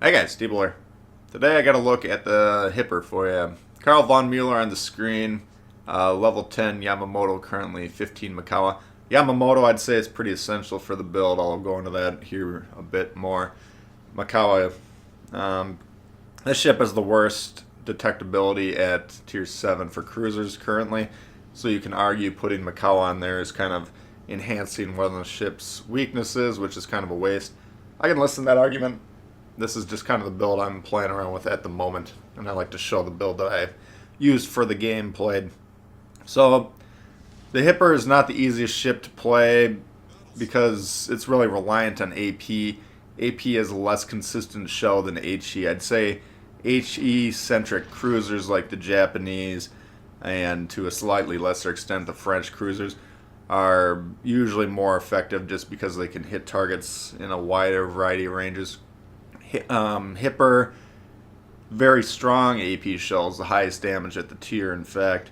Hey guys, Steebler. Today I got a look at the Hipper for you. Karl von Mueller on the screen, level 10 Yamamoto, currently 15 Makawa. Yamamoto I'd say is pretty essential for the build. I'll go into that here a bit more. Makawa, this ship has the worst detectability at tier 7 for cruisers currently, so you can argue putting Makawa on there is kind of enhancing one of the ship's weaknesses, which is kind of a waste. I can listen to that argument. This is just kind of the build I'm playing around with at the moment, and I like to show the build that I've used for the game played. So, the Hipper is not the easiest ship to play because it's really reliant on AP. AP is a less consistent show than HE. I'd say HE-centric cruisers like the Japanese, and to a slightly lesser extent the French cruisers, are usually more effective just because they can hit targets in a wider variety of ranges. Hipper, very strong AP shells, the highest damage at the tier, in fact.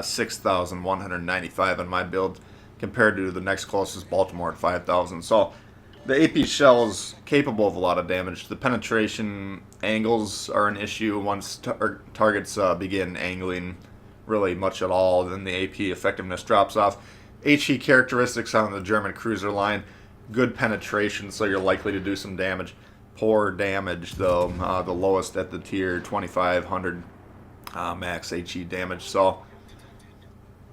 6,195 on my build, compared to the next closest, Baltimore, at 5,000. So, the AP shell is capable of a lot of damage. The penetration angles are an issue once targets begin angling really much at all, then the AP effectiveness drops off. HE characteristics on the German cruiser line: good penetration, so you're likely to do some damage. Poor damage, though. The lowest at the tier, 2,500 max HE damage. So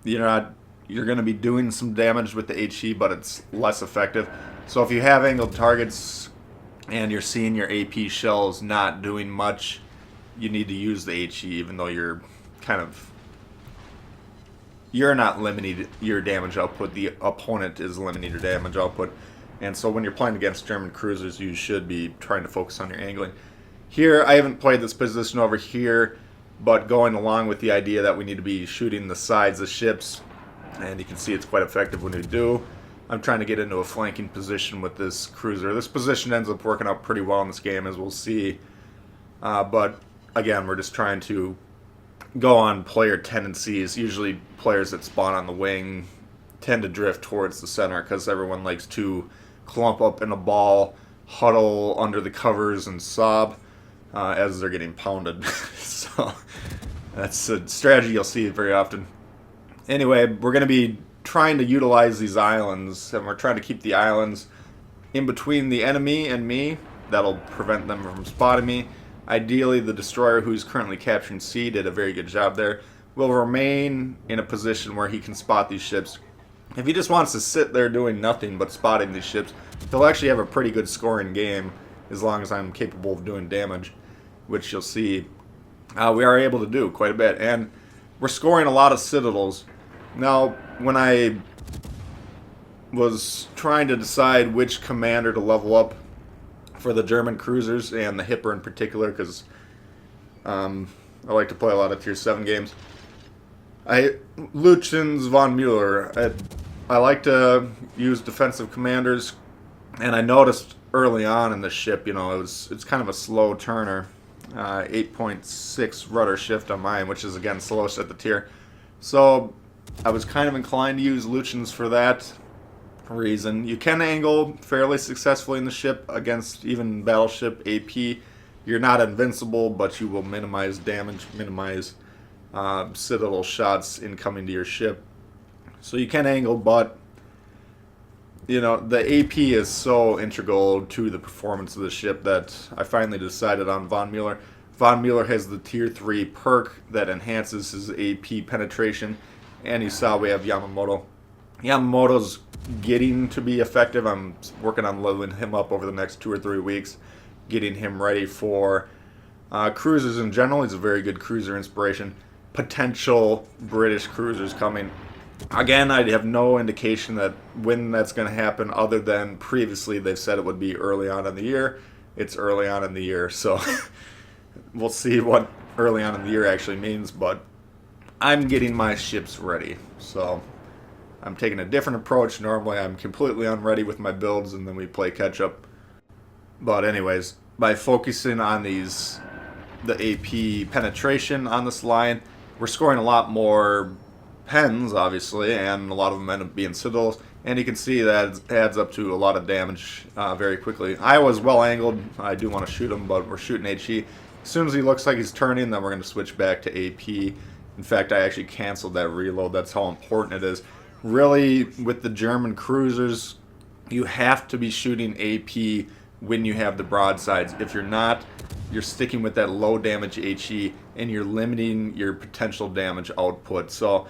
you're going to be doing some damage with the HE, but it's less effective. So if you have angled targets and you're seeing your AP shells not doing much, you need to use the HE, even though you're not limiting your damage output. The opponent is limiting your damage output. And so when you're playing against German cruisers, you should be trying to focus on your angling. Here, I haven't played this position over here, but going along with the idea that we need to be shooting the sides of ships, and you can see it's quite effective when we do. I'm trying to get into a flanking position with this cruiser. This position ends up working out pretty well in this game, as we'll see. But again, we're just trying to go on player tendencies. Usually players that spawn on the wing tend to drift towards the center because everyone likes to clump up in a ball, huddle under the covers, and sob as they're getting pounded. So that's a strategy you'll see very often. Anyway, we're going to be trying to utilize these islands, and we're trying to keep the islands in between the enemy and me. That'll prevent them from spotting me. Ideally, the destroyer, who's currently capturing C, did a very good job there. Will remain in a position where he can spot these ships. If he just wants to sit there doing nothing but spotting these ships, he'll actually have a pretty good scoring game, as long as I'm capable of doing damage, which you'll see we are able to do quite a bit. And we're scoring a lot of citadels. Now, when I was trying to decide which commander to level up for the German cruisers, and the Hipper in particular, because I like to play a lot of tier 7 games, Lutyens von Mueller, I like to use defensive commanders, and I noticed early on in the ship, it's kind of a slow turner. 8.6 rudder shift on mine, which is again slowest at the tier. So I was kind of inclined to use Lutyens for that reason. You can angle fairly successfully in the ship against even Battleship AP. You're not invincible, but you will minimize damage, minimize citadel shots incoming to your ship. So you can angle, but the AP is so integral to the performance of the ship that I finally decided on von Mueller. Von Mueller has the tier 3 perk that enhances his AP penetration, and you saw we have Yamamoto. Yamamoto's getting to be effective. I'm working on leveling him up over the next 2 or 3 weeks, getting him ready for cruisers in general. He's a very good cruiser inspiration. Potential British cruisers coming. Again, I have no indication that when that's going to happen, other than previously they've said it would be early on in the year. It's early on in the year, so we'll see what early on in the year actually means, but I'm getting my ships ready. So I'm taking a different approach. Normally I'm completely unready with my builds, and then we play catch up. But anyways, by focusing on the AP penetration on this line, we're scoring a lot more pens, obviously, and a lot of them end up being citadels. and you can see that it adds up to a lot of damage very quickly. Iowa's well angled. I do want to shoot him, but we're shooting HE. As soon as he looks like he's turning, then we're going to switch back to AP. In fact, I actually canceled that reload. That's how important it is. Really, with the German cruisers, you have to be shooting AP when you have the broadsides. If you're not, you're sticking with that low damage HE and you're limiting your potential damage output. So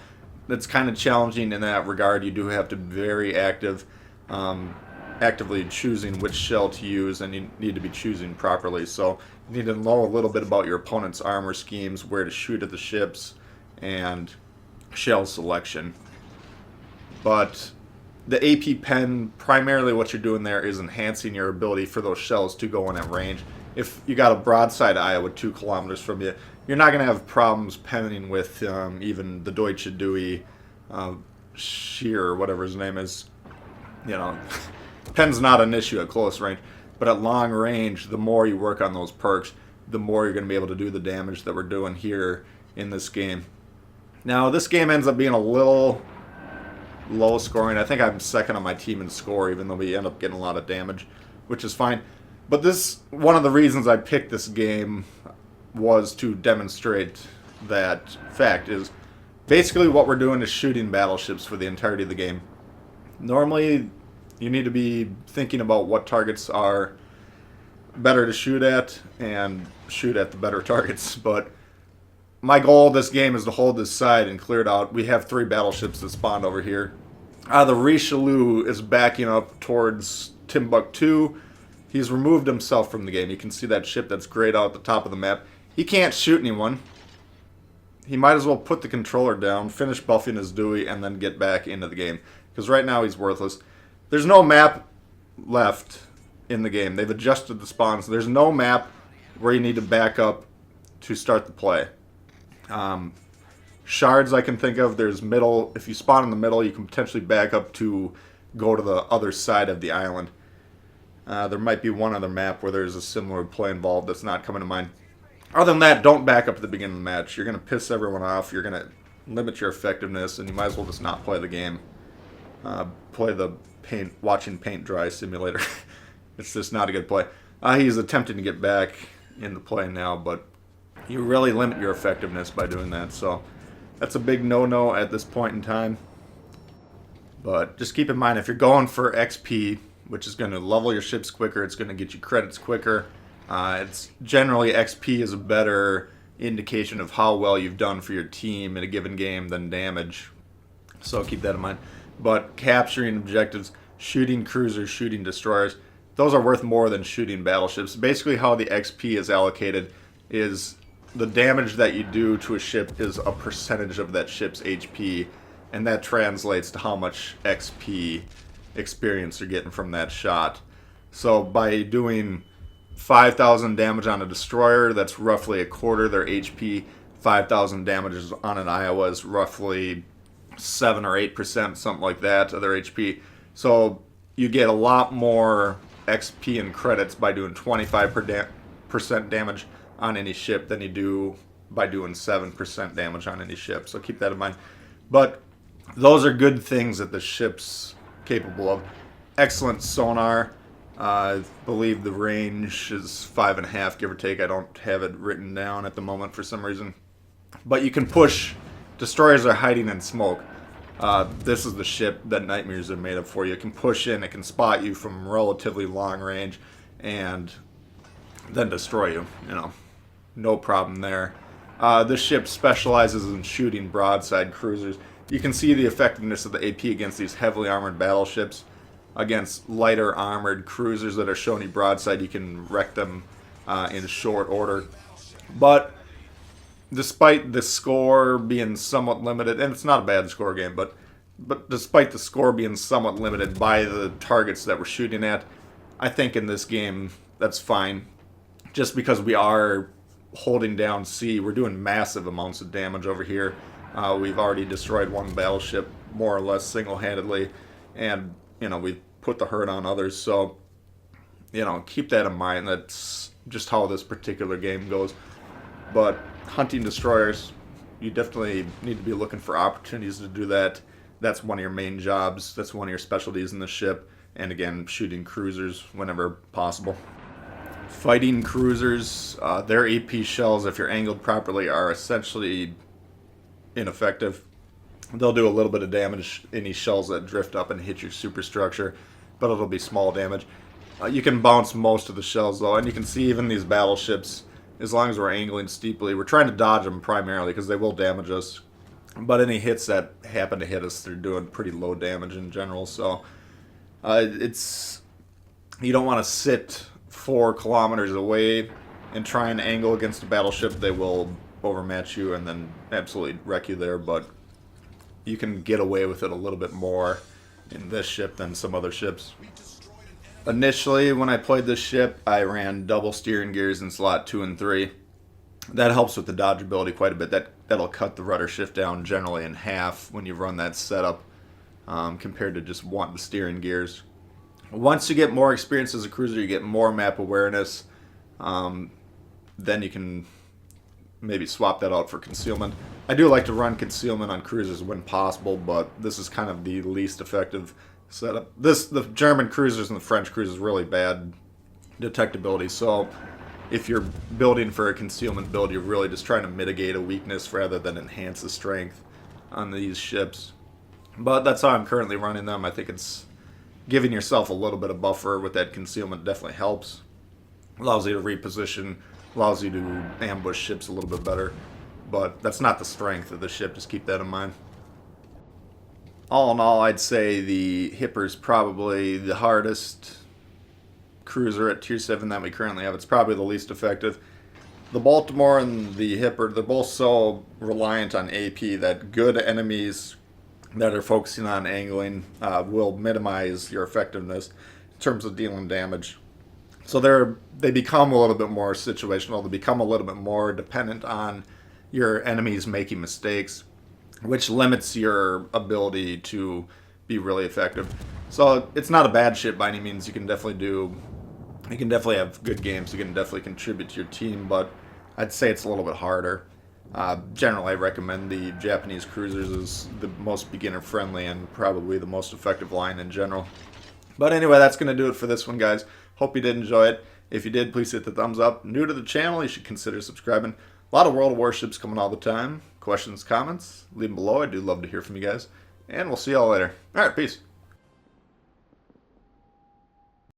that's kind of challenging in that regard. You do have to be very active, actively choosing which shell to use, and you need to be choosing properly. So you need to know a little bit about your opponent's armor schemes, where to shoot at the ships, and shell selection. But the AP pen, primarily what you're doing there is enhancing your ability for those shells to go in at range. If you got a broadside Iowa 2 kilometers from you, you're not going to have problems penning with even the Deutsche Dewey Shear, or whatever his name is. You know, pen's not an issue at close range, but at long range, the more you work on those perks, the more you're going to be able to do the damage that we're doing here in this game. Now, this game ends up being a little low scoring. I think I'm second on my team in score, even though we end up getting a lot of damage, which is fine. But this, one of the reasons I picked this game was to demonstrate that fact. Is basically what we're doing is shooting battleships for the entirety of the game. Normally, you need to be thinking about what targets are better to shoot at and shoot at the better targets. But my goal of this game is to hold this side and clear it out. We have 3 battleships that spawned over here. The Richelieu is backing up towards Timbuktu. He's removed himself from the game. You can see that ship that's grayed out at the top of the map. He can't shoot anyone. He might as well put the controller down, finish buffing his Dewey, and then get back into the game. Because right now he's worthless. There's no map left in the game. They've adjusted the spawns. There's no map where you need to back up to start the play. Shards I can think of. There's middle. If you spawn in the middle, you can potentially back up to go to the other side of the island. There might be one other map where there's a similar play involved that's not coming to mind. Other than that, don't back up at the beginning of the match. You're going to piss everyone off. You're going to limit your effectiveness, and you might as well just not play the game. Play the watching paint dry simulator. It's just not a good play. He's attempting to get back in the play now, but you really limit your effectiveness by doing that. So that's a big no-no at this point in time. But just keep in mind, if you're going for XP, which is going to level your ships quicker, it's going to get you credits quicker. It's generally XP is a better indication of how well you've done for your team in a given game than damage. So keep that in mind. But capturing objectives, shooting cruisers, shooting destroyers, those are worth more than shooting battleships. Basically how the XP is allocated is the damage that you do to a ship is a percentage of that ship's HP, and that translates to how much XP experience you're getting from that shot. So by doing 5,000 damage on a destroyer, that's roughly a quarter their HP. 5,000 damage on an Iowa is roughly 7 or 8%, something like that, of their HP. So you get a lot more XP and credits by doing 25% damage on any ship than you do by doing 7% damage on any ship. So keep that in mind. But those are good things that the ship's capable of. Excellent sonar. I believe the range is 5.5, give or take. I don't have it written down at the moment for some reason. But you can push. Destroyers are hiding in smoke. This is the ship that Nightmares are made of for you. It can push in, it can spot you from relatively long range, and then destroy you. You know, no problem there. This ship specializes in shooting broadside cruisers. You can see the effectiveness of the AP against these heavily armored battleships. Against lighter armored cruisers that are showing you broadside, you can wreck them in short order. But despite the score being somewhat limited, and it's not a bad score game, but despite the score being somewhat limited by the targets that we're shooting at, I think in this game that's fine. Just because we are holding down C, we're doing massive amounts of damage over here. We've already destroyed one battleship more or less single-handedly, and you know, we've put the hurt on others. So, you know, keep that in mind. That's just how this particular game goes. But hunting destroyers, you definitely need to be looking for opportunities to do that. that's one of your main jobs. That's one of your specialties in the ship. And again, shooting cruisers whenever possible. Fighting cruisers, their AP shells, if you're angled properly, are essentially ineffective. They'll do a little bit of damage, any shells that drift up and hit your superstructure, but it'll be small damage. You can bounce most of the shells though, and you can see even these battleships, as long as we're angling steeply, we're trying to dodge them primarily because they will damage us. But any hits that happen to hit us, they're doing pretty low damage in general. So it's, you don't want to sit 4 kilometers away and try and angle against a battleship. They will overmatch you and then absolutely wreck you there. But you can get away with it a little bit more in this ship than some other ships. Initially, when I played this ship, I ran double steering gears in slot 2 and 3. That helps with the dodgeability quite a bit. That'll cut the rudder shift down generally in half when you run that setup, compared to just one steering gears. Once you get more experience as a cruiser, you get more map awareness. Then you can maybe swap that out for concealment. I do like to run concealment on cruisers when possible, but this is kind of the least effective setup. The German cruisers and the French cruisers really bad detectability. So if you're building for a concealment build, you're really just trying to mitigate a weakness rather than enhance the strength on these ships. But that's how I'm currently running them. I think it's giving yourself a little bit of buffer with that concealment definitely helps. Allows you to reposition, allows you to ambush ships a little bit better. But that's not the strength of the ship, just keep that in mind. All in all, I'd say the Hipper's probably the hardest cruiser at Tier 7 that we currently have. It's probably the least effective. The Baltimore and the Hipper, they're both so reliant on AP that good enemies that are focusing on angling will minimize your effectiveness in terms of dealing damage. So they become a little bit more situational. They become a little bit more dependent on your enemies making mistakes, which limits your ability to be really effective. So it's not a bad ship by any means. You can definitely have good games. You can definitely contribute to your team, but I'd say it's a little bit harder. Generally, I recommend the Japanese cruisers as the most beginner friendly and probably the most effective line in general. But anyway, that's going to do it for this one, guys. Hope you did enjoy it. If you did, please hit the thumbs up. New to the channel, you should consider subscribing. A lot of World of Warships coming all the time. Questions, comments, leave them below. I do love to hear from you guys. And we'll see y'all later. Alright, peace.